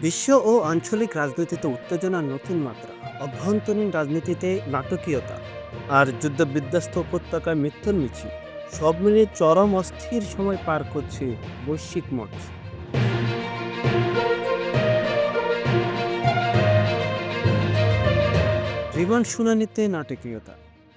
বিশ্ব ও আঞ্চলিক রাজনীতিতে উত্তেজনার নতুন মাত্রা, অভ্যন্তরীণ রাজনীতিতে নাটকীয়তা আর যুদ্ধবিধ্বস্ত উপত্যকায় মৃত্যুর মিছিল, সব মিলিয়ে চরম অস্থির সময় পার করছে বৈশ্বিক মঞ্চ। রিমান্ড শুনানিতে নাটকীয়তা,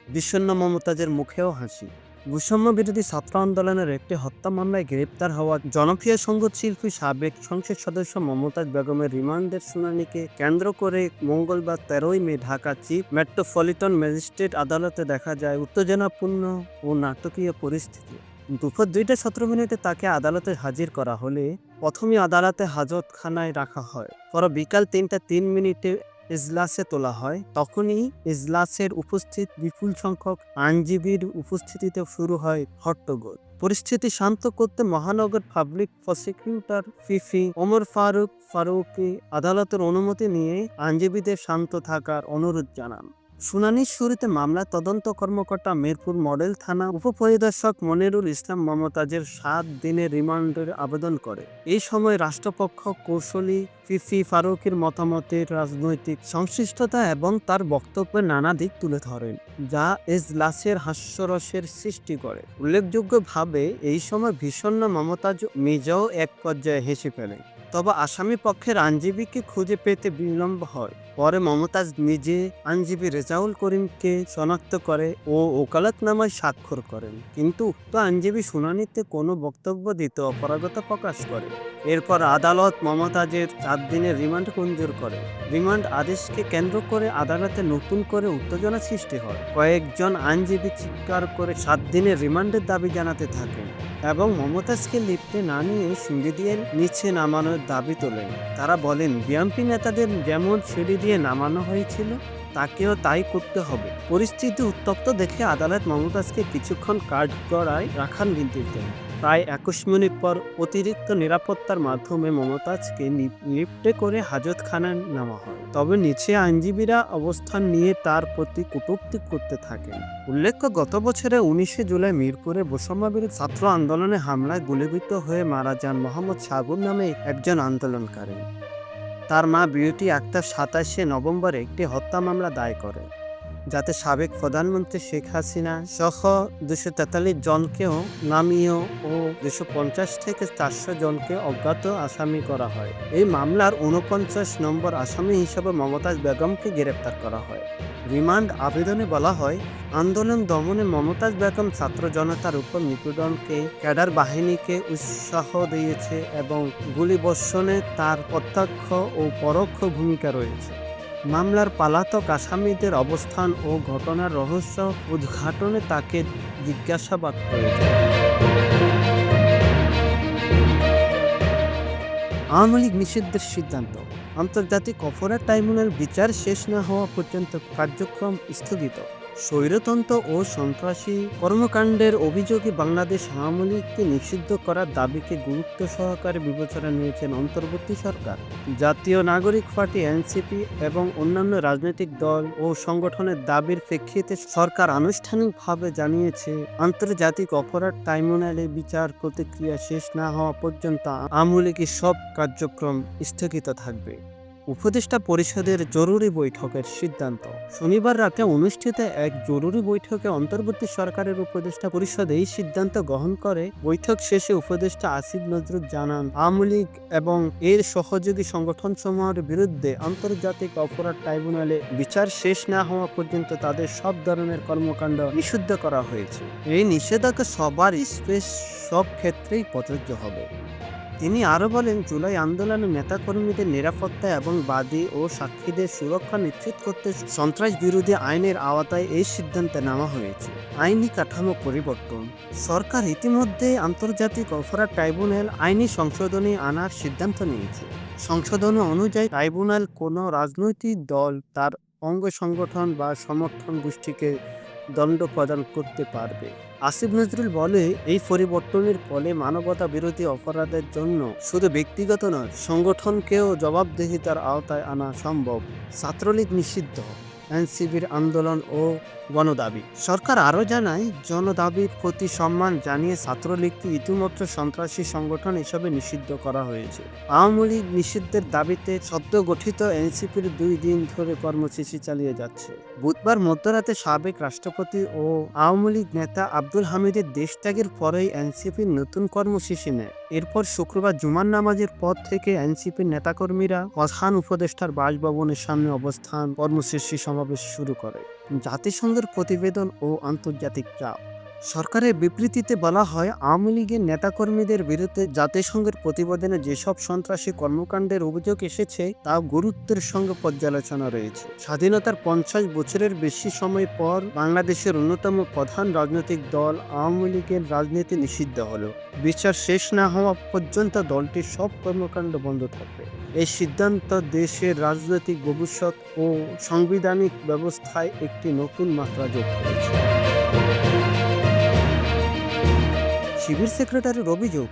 বিষণ্ণ মমতাজের মুখেও হাসি। বৈষম্য বিরোধী ছাত্র আন্দোলনের একটি হত্যা মামলায় গ্রেপ্তার হওয়া জনপ্রিয় সঙ্গীতশিল্পী সাবেক সংসদ সদস্য মমতাজ বেগমের রিমান্ডের শুনানিকে কেন্দ্র করে মঙ্গলবার 13ই মে ঢাকা চিফ মেট্রোপলিটন ম্যাজিস্ট্রেট আদালতে দেখা যায় উত্তেজনাপূর্ণ ও নাটকীয় পরিস্থিতি। দুপুর 2টা 17 মিনিটে তাকে আদালতে হাজির করা হলে প্রথমে আদালতে হাজতখানায় রাখা হয়, পরে বিকাল 3টা 3 মিনিটে এজলাসে তোলা হয়। তখনই এজলাসের উপস্থিত বিপুল সংখ্যক আইনজীবীর উপস্থিতিতে শুরু হয় হট্টগোল। পরিস্থিতি শান্ত করতে মহানগর পাবলিক প্রসিকিউটর ফিফি ওমর ফারুকী আদালতের অনুমতি নিয়ে আইনজীবীদের শান্ত থাকার অনুরোধ জানান। শুনানির শুরুতে মামলা তদন্ত কর্মকর্তা মিরপুর মডেল থানা উপপরিদর্শক মনিরুল ইসলাম মমতাজের 7 দিনের রিমান্ডের আবেদন করে। এই সময় রাষ্ট্রপক্ষ কৌশলী ফিফি ফারুকীর মতামতের রাজনৈতিক সংশ্লিষ্টতা এবং তার বক্তব্যের নানা দিক তুলে ধরেন, যা এজলাসের হাস্যরসের সৃষ্টি করে। উল্লেখযোগ্যভাবে এই সময় ভীষণ মমতাজ নিজেও এক পর্যায়ে হেসে ফেলেন। তবে আসামি পক্ষের আইনজীবীকে খুঁজে পেতে বিলম্ব হয়। পরে মমতাজ নিজে আইনজীবী রেজাউল করিমকে শনাক্ত করে ও ওকালতনামায় স্বাক্ষর করেন, কিন্তু উক্ত আইনজীবী শুনানিতে কোনো বক্তব্য দিতে অপারগতা প্রকাশ করে। এরপর আদালত মমতাজের 4 দিনের রিমান্ড মঞ্জুর করে। রিমান্ড আদেশকে কেন্দ্র করে আদালতে নতুন করে উত্তেজনা সৃষ্টি হয়। কয়েকজন আইনজীবী চিৎকার করে 7 দিনের রিমান্ডের দাবি জানাতে থাকেন এবং মমতাজকে লিফটে না নিয়ে সিঁড়ি দিয়ে নিচে নামানোর দাবি তোলেন। তারা বলেন, বিএনপি নেতাদের যেমন সিঁড়ি দিয়ে নামানো হয়েছিল তাকেও তাই করতে হবে। পরিস্থিতি উত্তপ্ত দেখে আদালত মমতাজকে কিছুক্ষণ কাঠগড়ায় রাখার নির্দেশ দেন। প্রায় 21 মিনিট পর অতিরিক্ত নিরাপত্তার মাধ্যমে মমতাজকে লিফটে করে হাজতখানায় নেওয়া হয়। তবে নিচে আইনজীবীরা অবস্থান নিয়ে তার প্রতি কটূক্তি করতে থাকেন। উল্লেখ্য, গত বছরের 19 জুলাই মিরপুরে বৈষম্যবিরোধী ছাত্র আন্দোলনে হামলায় গুলিবিদ্ধ হয়ে মারা যান মোহাম্মদ সাগর নামে একজন আন্দোলনকারী। তার মা বিউটি আক্তার 27 নভেম্বর একটি হত্যা মামলা দায়ের করে, যাতে সাবেক প্রধানমন্ত্রী শেখ হাসিনা সহ 243 জনকেও নামিয়ে ও 250 থেকে 400 জনকে অজ্ঞাত আসামি করা হয়। এই মামলার 49 নম্বর আসামি হিসেবে মমতাজ বেগমকে গ্রেপ্তার করা হয়। রিমান্ড আবেদনে বলা হয়, আন্দোলন দমনে মমতাজ বেগম ছাত্র জনতার উপর নিপীড়নকে ক্যাডার বাহিনীকে উৎসাহ দিয়েছে এবং গুলিবর্ষণে তার প্রত্যক্ষ ও পরোক্ষ ভূমিকা রয়েছে। মামলার পলাতক আসামিদের অবস্থান ও ঘটনার রহস্য উদ্ঘাটনে তাকে জিজ্ঞাসাবাদ করেছে। আওয়ামী লীগ নিষিদ্ধের সিদ্ধান্ত, আন্তর্জাতিক অপরাধ ট্রাইব্যুনাল বিচার শেষ না হওয়া পর্যন্ত কার্যক্রম স্থগিত। স্বৈরতন্ত্র ও সন্ত্রাসী কর্মকাণ্ডের অভিযোগে বাংলাদেশ আওয়ামী লীগকে নিষিদ্ধ করার দাবিকে গুরুত্ব সহকারে বিবেচনা নিয়েছেন অন্তর্বর্তী সরকার। জাতীয় নাগরিক পার্টি এনসিপি এবং অন্যান্য রাজনৈতিক দল ও সংগঠনের দাবির প্রেক্ষিতে সরকার আনুষ্ঠানিকভাবে জানিয়েছে, আন্তর্জাতিক অপরাধ ট্রাইব্যুনালে বিচার প্রক্রিয়া শেষ না হওয়া পর্যন্ত আওয়ামী লীগের সব কার্যক্রম স্থগিত থাকবে। উপদেষ্টা পরিষদের জরুরি বৈঠকের সিদ্ধান্ত, শনিবার রাতে অনুষ্ঠিত এক জরুরি বৈঠকে অন্তর্বর্তী সরকারের উপদেষ্টা পরিষদ এই সিদ্ধান্ত গ্রহণ করে। বৈঠক শেষে উপদেষ্টা আসিফ নজরুল জানান, আওয়ামী লীগ এবং এর সহযোগী সংগঠনসমূহের বিরুদ্ধে আন্তর্জাতিক অপরাধ ট্রাইব্যুনালে বিচার শেষ না হওয়া পর্যন্ত তাদের সব ধরনের কর্মকাণ্ড নিষিদ্ধ করা হয়েছে। এই নিষেধাজ্ঞা সবার স্পেস সব ক্ষেত্রেই প্রযোজ্য হবে। তিনি আরও বলেন, জুলাই আন্দোলনের নেতাকর্মীদের নিরাপত্তা এবং বাদী ও সাক্ষীদের সুরক্ষা নিশ্চিত করতে সন্ত্রাস বিরোধী আইনের আওতায় এই সিদ্ধান্তে নেওয়া হয়েছে। আইনি কাঠামো পরিবর্তন, সরকার ইতিমধ্যে আন্তর্জাতিক অপরাধ ট্রাইব্যুনাল আইনি সংশোধনী আনার সিদ্ধান্ত নিয়েছে। সংশোধনী অনুযায়ী ট্রাইব্যুনাল কোনো রাজনৈতিক দল, তার অঙ্গ সংগঠন বা সমর্থন গোষ্ঠীকে দণ্ড প্রদান করতে পারবে। আসিফ নজরুল বলে, এই পরিবর্তনের ফলে মানবতা বিরোধী অপরাধের জন্য শুধু ব্যক্তিগত নয়, সংগঠনকেও জবাবদিহিতার আওতায় আনা সম্ভব। ছাত্রলীগ নিষিদ্ধ, এনসিপির আন্দোলন ও গণদাবি। সরকার আরও জানায়, জনদাবির প্রতি সম্মান জানিয়ে ছাত্রলীগকে ইতিমধ্যে সন্ত্রাসী সংগঠন হিসেবে নিষিদ্ধ করা হয়েছে। আওয়ামী লীগ নিষিদ্ধের দাবিতে সদ্য গঠিত এনসিপির 2 দিন ধরে কর্মসূচি চালিয়ে যাচ্ছে। বুধবার মধ্যরাতে সাবেক রাষ্ট্রপতি ও আওয়ামী লীগ নেতা আব্দুল হামিদের দেশত্যাগের পরেই এনসিপির নতুন কর্মসূচি নেয়। এরপর শুক্রবার জুমার নামাজের পর থেকে এনসিপির নেতাকর্মীরা প্রধান উপদেষ্টার বাসভবনের সামনে অবস্থান কর্মসূচি সমাবেশ শুরু করে। জাতিসংঘের প্রতিবেদন ও আন্তর্জাতিক চাপ। সরকারের বিবৃতিতে বলা হয়, আওয়ামী লীগের নেতাকর্মীদের বিরুদ্ধে জাতিসংঘের প্রতিবেদনে যেসব সন্ত্রাসী কর্মকাণ্ডের অভিযোগ এসেছে তা গুরুত্বের সঙ্গে পর্যালোচনা রয়েছে। স্বাধীনতার 50 বছরের বেশি সময় পর বাংলাদেশের অন্যতম প্রধান রাজনৈতিক দল আওয়ামী লীগের রাজনীতি নিষিদ্ধ হলো। বিচার শেষ না হওয়া পর্যন্ত দলটির সব কর্মকাণ্ড বন্ধ থাকবে। এই সিদ্ধান্ত দেশের রাজনৈতিক ভবিষ্যৎ ও সাংবিধানিক ব্যবস্থায় একটি নতুন মাত্রা যোগ করেছে। শিবির সেক্রেটারির অভিযোগ,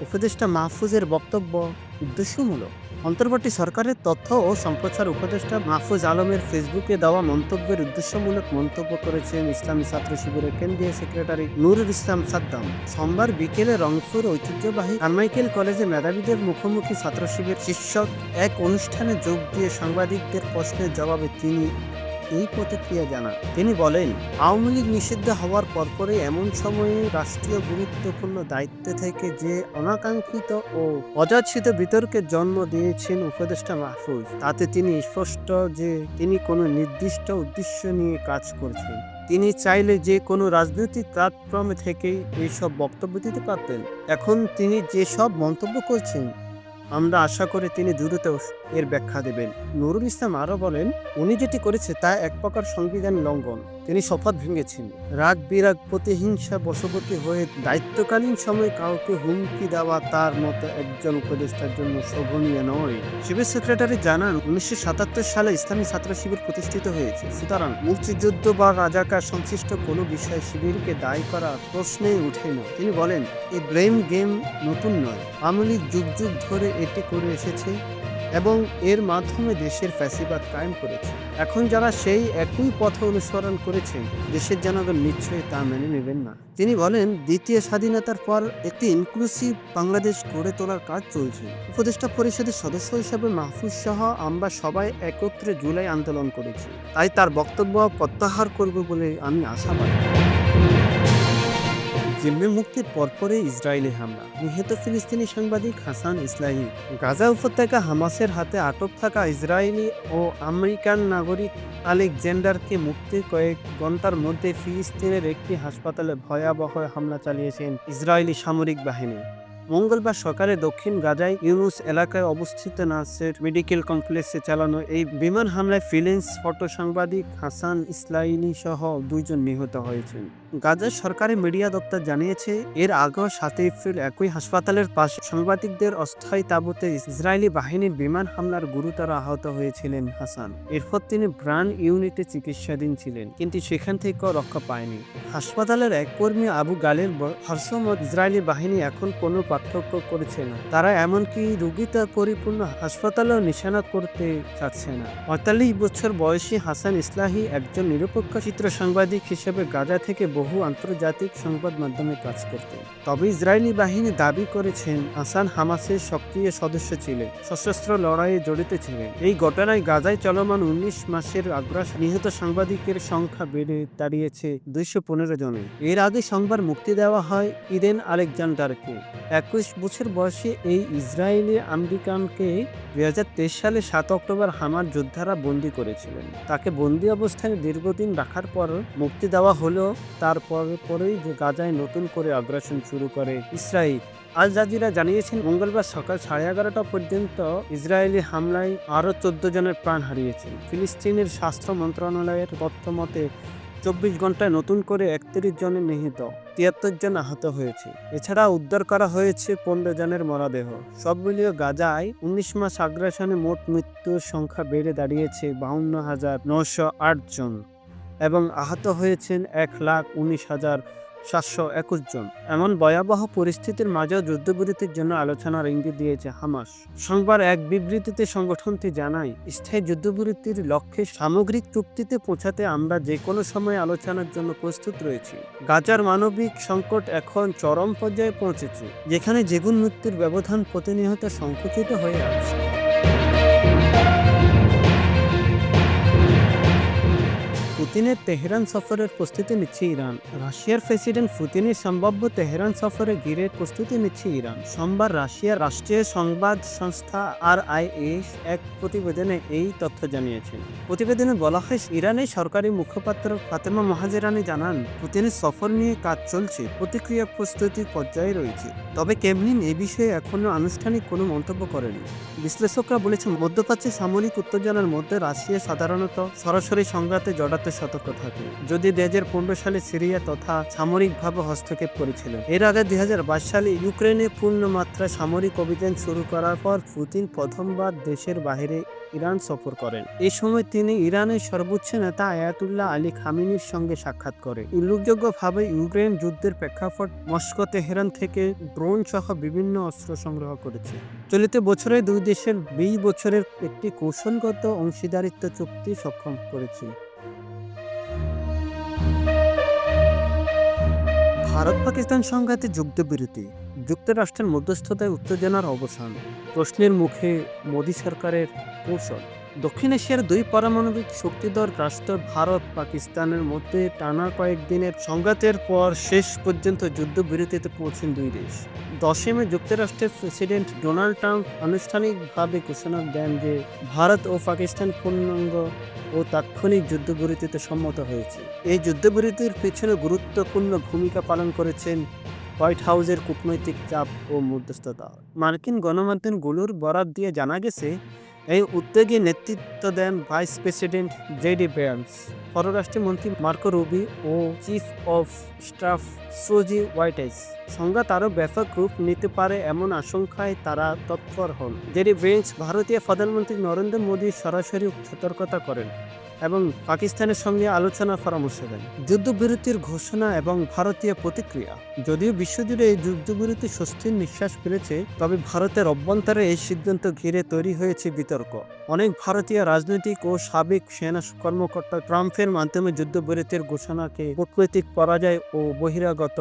উপদেষ্টা মাহফুজের বক্তব্য উদ্দেশ্যমূলক। অন্তর্বর্তী সরকারের তথ্য ও সম্প্রচার উপদেষ্টা মাহফুজ আলমের ফেসবুকে দেওয়া মন্তব্যের উদ্দেশ্যমূলক মন্তব্য করেছেন ইসলামী ছাত্র শিবিরের কেন্দ্রীয় সেক্রেটারি নুরুল ইসলাম সাদ্দাম। সোমবার বিকেলে রংপুর ঐতিহ্যবাহী কারমাইকেল কলেজে মেধাবীদের মুখোমুখি ছাত্র শিবির শীর্ষক এক অনুষ্ঠানে যোগ দিয়ে সাংবাদিকদের প্রশ্নের জবাবে তিনি এই প্রতিক্রিয়া জানান। তিনি বলেন, আওয়ামী লীগ নিষিদ্ধ হওয়ার পরপরই এমন সময়ে রাষ্ট্রীয় গুরুত্বপূর্ণ দায়িত্ব থেকে যে অনাকাঙ্ক্ষিত ও অযাচিত বিতর্কের জন্ম দিয়েছেন উপদেষ্টা মাহফুজ, তাতে তিনি স্পষ্ট যে তিনি কোনো নির্দিষ্ট উদ্দেশ্য নিয়ে কাজ করছেন। তিনি চাইলে যে কোনো রাজনৈতিক প্ল্যাটফর্মে থেকেই এইসব বক্তব্য দিতে পারতেন। এখন তিনি যে সব মন্তব্য করছেন, আমরা আশা করি তিনি দ্রুত এর ব্যাখ্যা দেবেন। নুরুল ইসলাম আরও বলেন, উনি যেটি করেছে তা এক প্রকার সংবিধান লঙ্ঘন। তিনি শপথ ভেঙেছেন। রাগ বিরাগ প্রতিহিংসা বশবর্তী হয়ে দায়িত্বকালীন সময়ে কাউকে হুমকি দেওয়া তার মতো একজন উপদেষ্টার জন্য শোভনীয় নয়। শিবির সেক্রেটারি জানান, 1977 সালে ইসলামী ছাত্র শিবির প্রতিষ্ঠিত হয়েছে। সুতরাং মুক্তিযুদ্ধ বা রাজাকার সংশ্লিষ্ট কোনো বিষয়ে শিবিরকে দায়ী করা প্রশ্নেই ওঠে না। তিনি বলেন, এই ব্লেম গেম নতুন নয়। আওয়ামী লীগ যুগ যুগ ধরে এটি করে এসেছে এবং এর মাধ্যমে দেশের ফ্যাসিবাদ কায়েম করেছে। এখন যারা সেই একই পথ অনুসরণ করেছেন, দেশের জনগণ নিশ্চয়ই তা মেনে নেবেন না। তিনি বলেন, দ্বিতীয় স্বাধীনতার পর একটি ইনক্লুসিভ বাংলাদেশ গড়ে তোলার কাজ চলছে। উপদেষ্টা পরিষদের সদস্য হিসেবে মাহফুজ সহ আমরা সবাই একত্রে জুলাই আন্দোলন করেছি। তাই তার বক্তব্য প্রত্যাহার করব বলে আমি আশাবাদী। জিম্মি মুক্তির পরপরই ইসরায়েলি হামলা, নিহত ফিলিস্তিনি সাংবাদিক হাসান ইসলাহি। গাজা উপত্যকা হামাসের হাতে আটক থাকা ইসরায়েলি ও আমেরিকান নাগরিক আলেকজান্ডারকে মুক্তির কয়েক ঘন্টার মধ্যে ফিলিস্তিনের একটি হাসপাতালে ভয়াবহ হামলা চালিয়েছেন ইসরায়েলি সামরিক বাহিনী। মঙ্গলবার সকালে দক্ষিণ গাজায় ইউনুস এলাকায় অবস্থিত নাসের মেডিকেল কমপ্লেক্সে চালানো এই বিমান হামলায় ফ্রিল্যান্স ফটো সাংবাদিক হাসান ইসলাইনি সহ 2 জন নিহত হয়েছেন। গাজার সরকারি মিডিয়া দপ্তর জানিয়েছে, এর আগেও 7 এপ্রিল একই হাসপাতালের পাশে সাংবাদিকদের অস্থায়ী তাঁবুতে ইসরায়েলি বাহিনীর বিমান হামলার গুরুতর আহত হয়েছিলেন হাসান। এরপর তিনি প্রাণ ইউনিটে চিকিৎসাধীন ছিলেন, কিন্তু সেখান থেকেও রক্ষা পায়নি। হাসপাতালের এক কর্মী আবু গালের ভাষ্যমত, ইসরায়েলি বাহিনী এখন কোনো পার্থক্য করছে না। তারা এমনকি রোগীতে পরিপূর্ণ হাসপাতালেও নিশানা করতে চাচ্ছে না। 45 বছর বয়সী হাসান ইসলাহি একজন নিরপেক্ষ চিত্র সাংবাদিক হিসেবে গাজা থেকে বহু আন্তর্জাতিক সংবাদ মাধ্যমে কাজ করতেন। তবে ইসরায়েলি বাহিনী দাবি করেছেন, হাসান হামাসের সক্রিয় সদস্য ছিলেন, সশস্ত্র লড়াইয়ে জড়িত ছিলেন। এই ঘটনায় গাজায় চলমান 19 মাসের আগ্রাসন নিহত সাংবাদিকের সংখ্যা বেড়ে দাঁড়িয়েছে 215 জনে। এর আগে সোমবার মুক্তি দেওয়া হয় ইডেন আলেকজান্ডারকে। 21 বছর বয়সী এই ইসরায়েলি আমেরিকানকে 2023 সালে 7 অক্টোবর হামাস যোদ্ধারা বন্দী করেছিলেন। তাকে বন্দী অবস্থায় দীর্ঘদিন রাখার পর মুক্তি দেওয়া হলেও তারপরেই গাজায় নতুন করে আগ্রাসন শুরু করে ইসরায়েল। আল জাজিরা জানিয়েছেন, মঙ্গলবার সকাল 11:30টা পর্যন্ত ইসরায়েলি হামলায় আরও 14 জনের প্রাণ হারিয়েছেন। ফিলিস্তিনের স্বাস্থ্য মন্ত্রণালয়ের তথ্য মতে 24 ঘন্টায় নতুন করে 31 জনের নিহত, 73 জন আহত হয়েছে। এছাড়া উদ্ধার করা হয়েছে 15 জনের মরদেহ। সব মিলিয়ে গাজায় 19 মাস আগ্রাসনে মোট মৃত্যুর সংখ্যা বেড়ে দাঁড়িয়েছে 52,908 জন এবং আহত হয়েছেন 1,19,000 721 জন। এমন ভয়াবহ পরিস্থিতির মাঝেও যুদ্ধবিরতির জন্য আলোচনার ইঙ্গিত দিয়েছে হামাস। সোমবার এক বিবৃতিতে সংগঠনটি জানায়, স্থায়ী যুদ্ধবিরতির লক্ষ্যে সামগ্রিক চুক্তিতে পৌঁছাতে আমরা যে কোনো সময় আলোচনার জন্য প্রস্তুত রয়েছি। গাজার মানবিক সংকট এখন চরম পর্যায়ে পৌঁছেছে, যেখানে জীবন মৃত্যুর ব্যবধান প্রতিনিয়ত সংকুচিত হয়ে আসছে। পুতিনের তেহরান সফরের প্রস্তুতি নিচ্ছে ইরান। রাশিয়ার প্রেসিডেন্ট পুতিনের সম্ভাব্য তেহরান সফরে ঘিরে প্রস্তুতি নিচ্ছে ইরান। সোমবার রাশিয়ার রাষ্ট্রীয় সংবাদ সংস্থা RIA এক প্রতিবেদনে এই তথ্য জানিয়েছেন। প্রতিবেদনে বলা হয়, ইরানের সরকারি মুখপাত্র ফাতেমা মহাজেরানি জানান, পুতিনের সফর নিয়ে কাজ চলছে, প্রতিক্রিয়া প্রস্তুতি পর্যায়ে রয়েছে। তবে ক্রেমলিন এ বিষয়ে এখনও আনুষ্ঠানিক কোনো মন্তব্য করেনি। বিশ্লেষকরা বলেছেন, মধ্যপ্রাচ্যে সামরিক উত্তেজনার মধ্যে রাশিয়া সাধারণত সরাসরি সংঘাতে জড়াতে সতর্ক থাকে। যদি 2015 সালে সিরিয়া তথা সামরিকভাবে হস্তক্ষেপ করেছিল। এর আগে 2022 সালে ইউক্রেনে পূর্ণমাত্রায় সামরিক অভিযান শুরু করার পর পুতিন প্রথমবার দেশের বাইরে ইরান সফর করেন। এই সময় তিনি ইরানের সর্বোচ্চ নেতা আয়াতুল্লাহ আলী খামেনির সঙ্গে সাক্ষাৎ করেন। উল্লেখযোগ্যভাবে ইউক্রেন যুদ্ধের প্রেক্ষাপট মস্কো তেহরান থেকে ড্রোন সহ বিভিন্ন অস্ত্র সংগ্রহ করেছে। চলিত বছরে দুই দেশের 20 বছরের একটি কৌশলগত অংশীদারিত্ব চুক্তি সক্ষম করেছে। ভারত পাকিস্তান সংঘাতে যুদ্ধবিরতি, যুক্তরাষ্ট্রের মধ্যস্থতায় উত্তেজনার অবসান, প্রশ্নের মুখে মোদী সরকারের কৌশল। দক্ষিণ এশিয়ার দুই পারমাণবিক শক্তিধর রাষ্ট্র ভারত পাকিস্তানের মধ্যে টানা কয়েকদিনের সংঘাতের পর শেষ পর্যন্ত যুদ্ধবিরতিতে পৌঁছেন দুই দেশ। 10 মে যুক্তরাষ্ট্রের প্রেসিডেন্ট ডোনাল্ড ট্রাম্প আনুষ্ঠানিকভাবে ঘোষণা দেন যে ভারত ও পাকিস্তান পূর্ণাঙ্গ ও তাৎক্ষণিক যুদ্ধবিরতিতে সম্মত হয়েছে। এই যুদ্ধবিরতির পেছনে গুরুত্বপূর্ণ ভূমিকা পালন করেছেন হোয়াইট হাউসের কূটনৈতিক চাপ ও মধ্যস্থতা। মার্কিন গণমাধ্যমগুলোর বরাত দিয়ে জানা গেছে, এই উদ্যোগে নেতৃত্ব দেন ভাইস প্রেসিডেন্ট JD ভ্যান্স, পররাষ্ট্রমন্ত্রী মার্কো রুবি ও চিফ অফ স্টাফ সুজি হোয়াইটেস। সংঘাত আরও ব্যাপক রূপ নিতে পারে এমন আশঙ্কায় তারা তৎপর হন। JD ভ্যান্স ভারতীয় প্রধানমন্ত্রী নরেন্দ্র মোদী সরাসরি সতর্কতা করেন এবং পাকিস্তানের সঙ্গে আলোচনার পরামর্শ দেন। যুদ্ধবিরতির ঘোষণা এবং ভারতীয় প্রতিক্রিয়া। যদিও বিশ্বজুড়ে এই যুদ্ধবিরতি স্বস্তির নিঃশ্বাস ফেলেছে, তবে ভারতের অভ্যন্তরে এই সিদ্ধান্ত ঘিরে তৈরি হয়েছে বিতর্ক। অনেক ভারতীয় রাজনৈতিক ও সাবেক সেনা কর্মকর্তা ট্রাম্পের মাধ্যমে যুদ্ধবিরতির ঘোষণাকে কূটনৈতিক পরাজয় ও বহিরাগত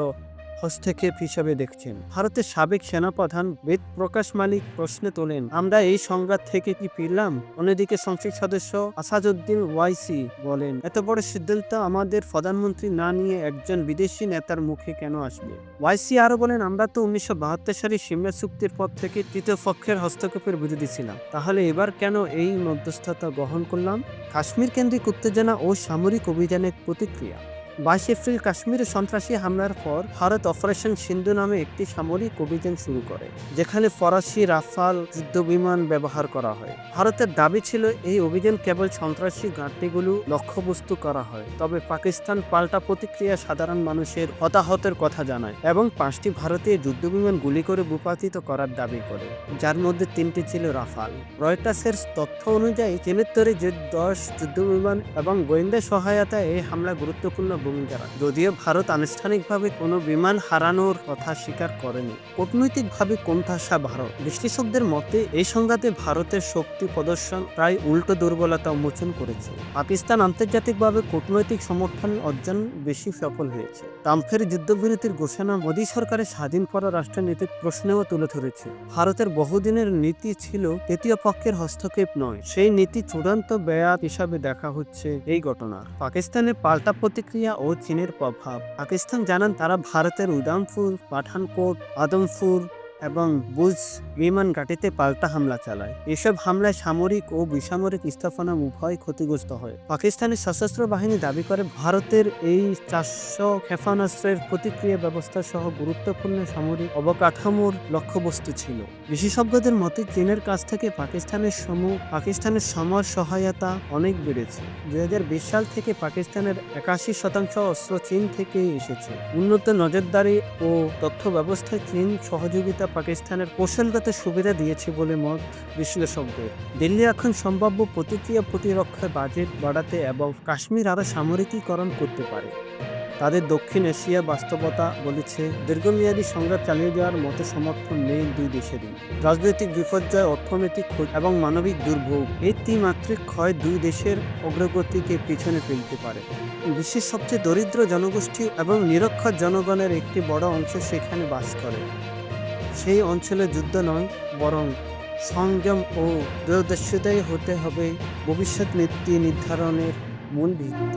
হস্তক্ষেপ হিসাবে দেখছেন। ভারতের সাবেক সেনাপ্রধান বেদ প্রকাশ মালিক প্রশ্ন তোলেন, আমরা এই সংঘাত থেকে কি ফিরলাম? অন্যদিকে সংসদ সদস্য আসাদুদ্দিন ওয়াইসি বলেন, এত বড় সিদ্ধান্ত আমাদের প্রধানমন্ত্রী না নিয়ে একজন বিদেশি নেতার মুখে কেন আসবে? ওয়াইসি আরো বলেন, আমরা তো 1972 সালে সিমলা চুক্তির পর থেকে তৃতীয় পক্ষের হস্তক্ষেপের বিরোধী ছিলাম, তাহলে এবার কেন এই মধ্যস্থতা গ্রহণ করলাম? কাশ্মীর কেন্দ্রিক উত্তেজনা ও সামরিক অভিযানের প্রতিক্রিয়া। 22 এপ্রিল কাশ্মীরে সন্ত্রাসী হামলার পর ভারত অপারেশন সিন্ধু নামে একটি সামরিক অভিযান শুরু করে, যেখানে ফরাসি রাফাল যুদ্ধবিমান ব্যবহার করা হয়। ভারতের দাবি ছিল এই অভিযান কেবল সন্ত্রাসী ঘাঁটিগুলো লক্ষ্যবস্তু করা হয়। তবে পাকিস্তান পাল্টা প্রতিক্রিয়া সাধারণ মানুষের হতাহতের কথা জানায় এবং 5টি ভারতীয় যুদ্ধবিমান গুলি করে ভূপাতিত করার দাবি করে, যার মধ্যে 3টি ছিল রাফাল। রয়টার্সের তথ্য অনুযায়ী চীনের তৈরি 10 যুদ্ধবিমান এবং গোয়েন্দা সহায়তায় এই হামলা গুরুত্বপূর্ণ ভূমিকা রাখে। যদিও ভারত আনুষ্ঠানিকভাবে কোনো বিমান হারানোর কথা স্বীকার করেনি, কূটনৈতিকভাবে কোণঠাসা ভারত। বিশ্লেষকদের মতে এই সংঘাতে ভারতের শক্তি প্রদর্শন প্রায় উল্টো দুর্বলতা উন্মোচন করেছে। পাকিস্তান আন্তর্জাতিকভাবে কূটনৈতিক সমর্থন অর্জন বেশি সফল হয়েছে। ট্রাম্পের যুদ্ধবিরতির ঘোষণা মোদী সরকারের স্বাধীন পররাষ্ট্রনীতির প্রশ্নেও তুলে ধরেছে। ভারতের বহুদিনের নীতি ছিল তৃতীয় পক্ষের হস্তক্ষেপ নয়, সেই নীতি চূড়ান্ত ব্যায়াত হিসাবে দেখা হচ্ছে এই ঘটনার। পাকিস্তানের পাল্টা প্রতিক্রিয়া ও চীনের প্রভাব। পাকিস্তান জানান তারা ভারতের উদামপুর, পাঠানকোট, আদমপুর এবং বুজ বিমান ঘাঁটিতে পাল্টা হামলা চালায়। এসব হামলায় সামরিক ও বেসামরিক স্থাপনা উভয় ক্ষতিগ্রস্ত হয়। পাকিস্তানের সশস্ত্র বাহিনী দাবি করে ভারতের এই 400 ক্ষেপণাস্ত্রের প্রতিক্রিয়া ব্যবস্থা সহ গুরুত্বপূর্ণ সামরিক অবকাঠামোর লক্ষ্যবস্তু ছিল। বিশেষজ্ঞদের মতে চীনের কাছ থেকে পাকিস্তানের সমর সহায়তা অনেক বেড়েছে। 2020 সাল থেকে পাকিস্তানের 81% অস্ত্র চীন থেকেই এসেছে। উন্নত নজরদারি ও তথ্য ব্যবস্থায় চীন সহযোগিতা পাকিস্তানের কৌশলগত সুবিধা দিয়েছে বলে মত বিশ্লেষকদের। দিল্লি এখন সম্ভাব্য প্রতিক্রিয়া প্রতিরক্ষার বাজেট বাড়াতে এবং কাশ্মীর আরও সামরিকীকরণ করতে পারে। তাদের দক্ষিণ এশিয়া বাস্তবতা বলেছে দীর্ঘমেয়াদী সংঘাত চালিয়ে যাওয়ার মতো সমর্থন নেই দুই দেশেরই। রাজনৈতিক বিপর্যয়, অর্থনৈতিক ক্ষতি এবং মানবিক দুর্ভোগ, এই ত্রিমাত্রিক ক্ষয় দুই দেশের অগ্রগতিকে পিছনে ফেলতে পারে। বিশ্বের সবচেয়ে দরিদ্র জনগোষ্ঠী এবং নিরক্ষর জনগণের একটি বড় অংশ সেখানে বাস করে। সেই অঞ্চলে যুদ্ধ নয়, বরং সংযম ও দূরদর্শিতাই হতে হবে ভবিষ্যৎ নীতি নির্ধারণের মূল ভিত্তি।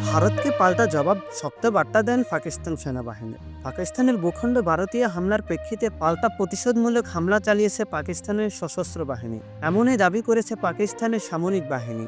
ভারতকে পাল্টা জবাব শক্ত বার্তা দেন পাকিস্তান সেনাবাহিনী। পাকিস্তানের ভূখণ্ডে ভারতীয় হামলার প্রেক্ষিতে পাল্টা প্রতিশোধমূলক হামলা চালিয়েছে পাকিস্তানের সশস্ত্র বাহিনী, এমনই দাবি করেছে পাকিস্তানের সামরিক বাহিনী।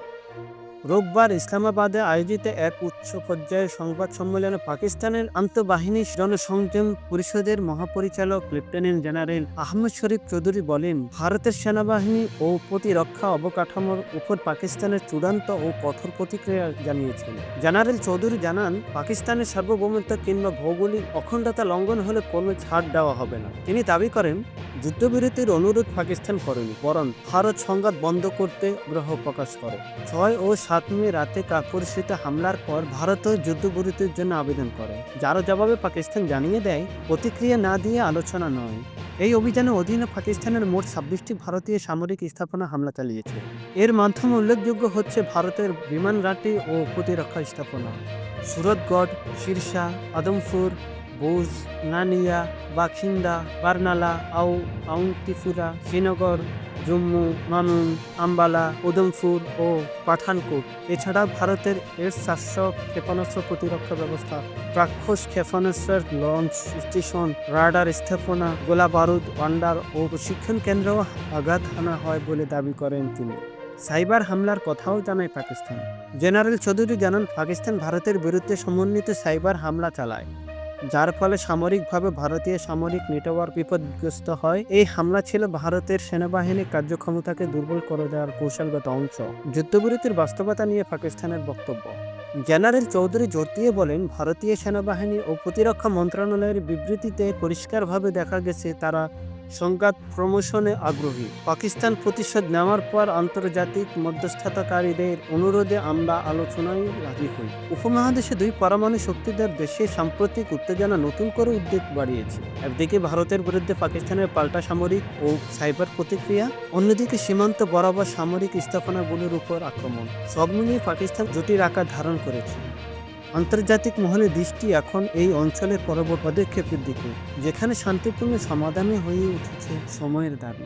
রোববার ইসলামাবাদে আয়োজিত এক উচ্চ পর্যায়ের সংবাদ সম্মেলনে পাকিস্তানের আন্তঃবাহিনী জনসংযম পরিষদের মহাপরিচালক লেফটেন্যান্ট জেনারেল আহমদ শরীফ চৌধুরী বলেন, ভারতের সেনাবাহিনী ও প্রতিরক্ষা অবকাঠামোর উপর পাকিস্তানের চূড়ান্ত ও কঠোর প্রতিক্রিয়া জানিয়েছেন। জেনারেল চৌধুরী জানান, পাকিস্তানের সার্বভৌমত্ব কিংবা ভৌগোলিক অখণ্ডতা লঙ্ঘন হলে কোনো ছাড় দেওয়া হবে না। তিনি দাবি করেন, যুদ্ধবিরতির অনুরোধ পাকিস্তান করেনি, বরং ভারত সংঘাত বন্ধ করতে আগ্রহ প্রকাশ করে। 6 ও 7 মে রাতে কাপুরস্থিত হামলার পর ভারতও যুদ্ধবিরতির জন্য আবেদন করে, যার জবাবে পাকিস্তান জানিয়ে দেয় প্রতিক্রিয়া না দিয়ে আলোচনা নয়। এই অভিযানের অধীনে পাকিস্তানের মোট 26টি ভারতীয় সামরিক স্থাপনা হামলা চালিয়েছে। এর মাধ্যমে উল্লেখযোগ্য হচ্ছে ভারতের বিমান ঘাঁটি ও প্রতিরক্ষা স্থাপনা সুরতগড়, শিরসা, আদমপুর, বুজ, নানিয়া, বাখিন্দা, বারনালা, আউন্তিপুরা, শ্রীনগর, জম্মু, মামুন, আম্বালা, উদমপুর ও পাঠানকোট। এছাড়া ভারতের S-400 ক্ষেপণাস্ত্র প্রতিরক্ষা ব্যবস্থা, রাক্ষস ক্ষেপণাস্ত্র লঞ্চ স্টেশন, রাডার স্থাপনা, গোলা বারুদ ভান্ডার ও প্রশিক্ষণ কেন্দ্রেও আঘাত হানা হয় বলে দাবি করেন তিনি। সাইবার হামলার কথাও জানায় পাকিস্তান। জেনারেল চৌধুরী জানান, পাকিস্তান ভারতের বিরুদ্ধে সমন্বিত সাইবার হামলা চালায়, যার ফলে সামরিকভাবে ভারতীয় সামরিক নেটওয়ার্ক বিপদগ্রস্ত হয়। এই হামলা ছিল ভারতের সেনাবাহিনীর কার্যক্ষমতাকে দুর্বল করে দেওয়ার কৌশলগত অংশ। যুদ্ধবিরতির বাস্তবতা নিয়ে পাকিস্তানের বক্তব্য। জেনারেল চৌধুরী জোর দিয়ে বলেন, ভারতীয় সেনাবাহিনী ও প্রতিরক্ষা মন্ত্রণালয়ের বিবৃতিতে পরিষ্কারভাবে দেখা গেছে তারা সংঘাত প্রমোশনে আগ্রহী। পাকিস্তান প্রতিশোধ নেওয়ার পর আন্তর্জাতিক মধ্যস্থতাকারীদের অনুরোধে আমরা আলোচনায় রাজি হই। উপমহাদেশে দুই পরমাণু শক্তিধর দেশে সাম্প্রতিক উত্তেজনা নতুন করে উদ্বেগ বাড়িয়েছে। একদিকে ভারতের বিরুদ্ধে পাকিস্তানের পাল্টা সামরিক ও সাইবার প্রতিক্রিয়া, অন্যদিকে সীমান্ত বরাবর সামরিক স্থাপনাগুলির উপর আক্রমণ। সব মিলিয়ে পাকিস্তান জটিল আকার ধারণ করেছে। আন্তর্জাতিক মহলে দৃষ্টি এখন এই অঞ্চলের পরবর্তী পদক্ষেপের দিকে, যেখানে শান্তিপূর্ণ সমাধানে হয়ে উঠেছে সময়ের দাবি।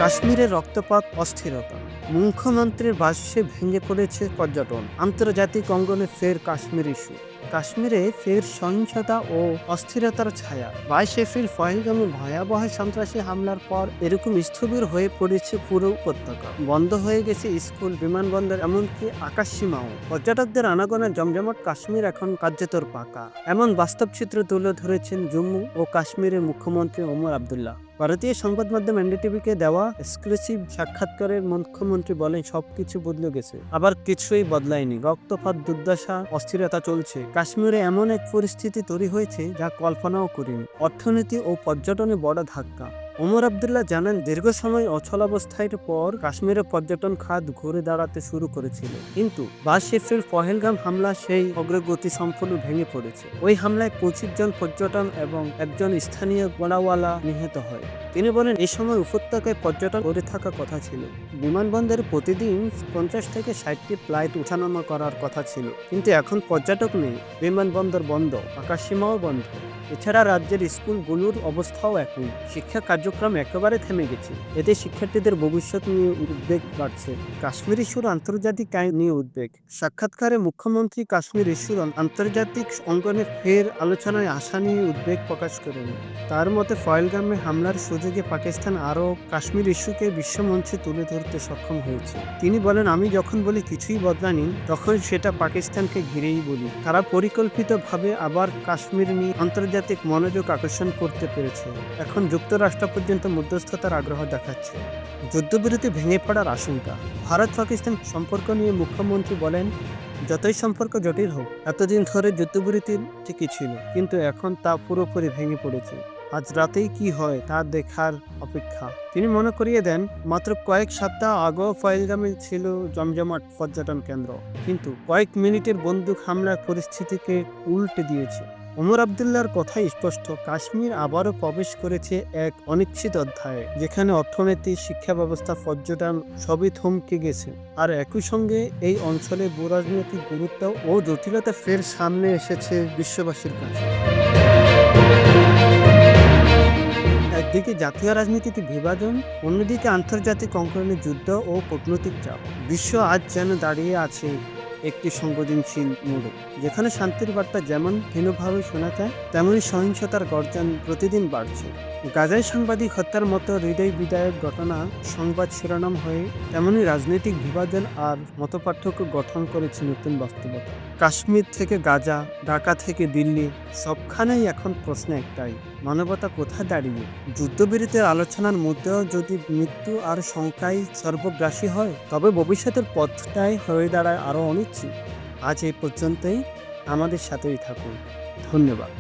কাশ্মীরের রক্তপাত, অস্থিরতা, মুখ্যমন্ত্রীর ভাষ্যে ভেঙে পড়েছে পর্যটন। আন্তর্জাতিক অঙ্গনে ফের কাশ্মীর ইস্যু। কাশ্মীরে ফের সহিংসতা ও অস্থিরতার ছায়া। 22 এপ্রিল পহেলগামে ভয়াবহ সন্ত্রাসী হামলার পর এরকম স্থবির হয়ে পড়েছে পুরো উপত্যকা। বন্ধ হয়ে গেছে স্কুল, বিমানবন্দর, এমনকি আকাশসীমাও। পর্যটকদের আনাগোনা জমজমাট কাশ্মীর এখন কার্যতর পাকা। এমন বাস্তব চিত্র তুলে ধরেছেন জম্মু ও কাশ্মীরের মুখ্যমন্ত্রী ওমর আবদুল্লাহ। ভারতীয় সংবাদ মাধ্যম এনডিটিভিকে দেওয়া এক্সক্লুসিভ সাক্ষাৎকারের মুখ্যমন্ত্রী বলেন, সবকিছু বদলে গেছে, আবার কিছুই বদলায়নি। রক্তপাত, দুর্দশা, অস্থিরতা চলছে। কাশ্মীরে এমন এক পরিস্থিতি তৈরি হয়েছে যা কল্পনাও করিনি। অর্থনীতি ও পর্যটনে বড় ধাক্কা। ওমর আবদুল্লাহ জানান, দীর্ঘ সময় অচলাবস্থার পর কাশ্মীরে পর্যটন খাত ঘুরে দাঁড়াতে শুরু করেছিল, কিন্তু 22 এপ্রিল পহেলগাম হামলা সেই অগ্রগতি সম্পূর্ণ ভেঙে পড়েছে। ওই হামলায় 25 জন পর্যটন এবং একজন স্থানীয় গোড়াওয়ালা নিহত হয়। তিনি বলেন, এই সময় উপত্যকায় পর্যটন করে থাকা কথা ছিল। বিমানবন্দরে প্রতিদিন 50 থেকে 60টি ফ্লাইট উঠানামা করার কথা ছিল, কিন্তু এখন পর্যটক নেই, বিমানবন্দর বন্ধ, আকাশসীমাও বন্ধ। এছাড়া রাজ্যের স্কুলগুলোর অবস্থাও একই, শিক্ষা কার্যক্রম একেবারে থেমে গেছে। এতে শিক্ষার্থীদের ভবিষ্যৎ নিয়ে উদ্বেগ বাড়ছে। কাশ্মীর ইস্যুর আন্তর্জাতিক আইন নিয়ে উদ্বেগ। সাক্ষাৎকারে মুখ্যমন্ত্রী কাশ্মীর ইস্যুর আন্তর্জাতিক অঙ্গনে ফের আলোচনায় আসা নিয়ে উদ্বেগ প্রকাশ করেন। তার মতে, পহেলগামে হামলার সুযোগে পাকিস্তান আরও কাশ্মীর ইস্যুকে বিশ্বমঞ্চে তুলে ধরতে সক্ষম হয়েছে। তিনি বলেন, আমি যখন বলি কিছুই বদলায়নি, তখন সেটা পাকিস্তানকে ঘিরেই বলি। তারা পরিকল্পিতভাবে আবার কাশ্মীর নিয়ে আন্তর্জাতিক মনোযোগ আকর্ষণ করতে পেরেছে। এখন যুক্তরাষ্ট্র পর্যন্ত মধ্যস্থতার আগ্রহ দেখাচ্ছে। যুদ্ধবিরতি ভেঙে পড়ার আশঙ্কা। ভারত পাকিস্তান সম্পর্ক নিয়ে মুখ্যমন্ত্রী বলেন, যতই সম্পর্ক জটিল হোক, এতদিন ধরে যুদ্ধবিরতি ঠিকই ছিল, কিন্তু এখন তা পুরোপুরি ভেঙে পড়েছে। আজ রাতেই কি হয় তা দেখার অপেক্ষা। তিনি মনে করিয়ে দেন, মাত্র কয়েক সপ্তাহ আগেও পহেলগামে ছিল জমজমাট পর্যটন কেন্দ্র, কিন্তু কয়েক মিনিটের বন্দুক হামলার পরিস্থিতিকে উল্টে দিয়েছে। ওমর আবদুল্লাহর কথাই স্পষ্ট, কাশ্মীর আবারও প্রবেশ করেছে এক অনিশ্চিত অধ্যায়ে, যেখানে অর্থনীতি, শিক্ষা ব্যবস্থা, পর্যটন সবই থমকে গেছে। আর একই সঙ্গে এই অঞ্চলে ভূরাজনৈতিক গুরুত্ব ও জটিলতা ফের সামনে এসেছে বিশ্ববাসীর কাছে। একদিকে জাতীয় রাজনীতিতে বিভাজন, অন্যদিকে আন্তর্জাতিক অঙ্গনে যুদ্ধ ও কূটনৈতিক চাপ। বিশ্ব আজ যেন দাঁড়িয়ে আছে একটি সংবেদনশীল মোড়ে, যেখানে শান্তির বার্তা যেমন ভিন্নভাবে শোনা যায়, তেমনি সহিংসতার গর্জন প্রতিদিন বাড়ছে। গাজায় সাংবাদিক হত্যার মতো হৃদয় বিদায়ক ঘটনা সংবাদ শিরোনাম হয়ে, তেমনি রাজনৈতিক বিভাজন আর মতপার্থক্য গঠন করেছে নতুন বাস্তবতা। কাশ্মীর থেকে গাজা, ঢাকা থেকে দিল্লি, সবখানেই এখন প্রশ্ন একটাই, মানবতা কোথায় দাঁড়িয়ে? যুদ্ধবিরতির আলোচনার মধ্যেও যদি মৃত্যু আর সংখ্যাই সর্বগ্রাসী হয়, তবে ভবিষ্যতের পথটাই হয়ে দাঁড়ায় আরও অনিশ্চিত। আজ এই পর্যন্তই, আমাদের সাথেই থাকুন। ধন্যবাদ।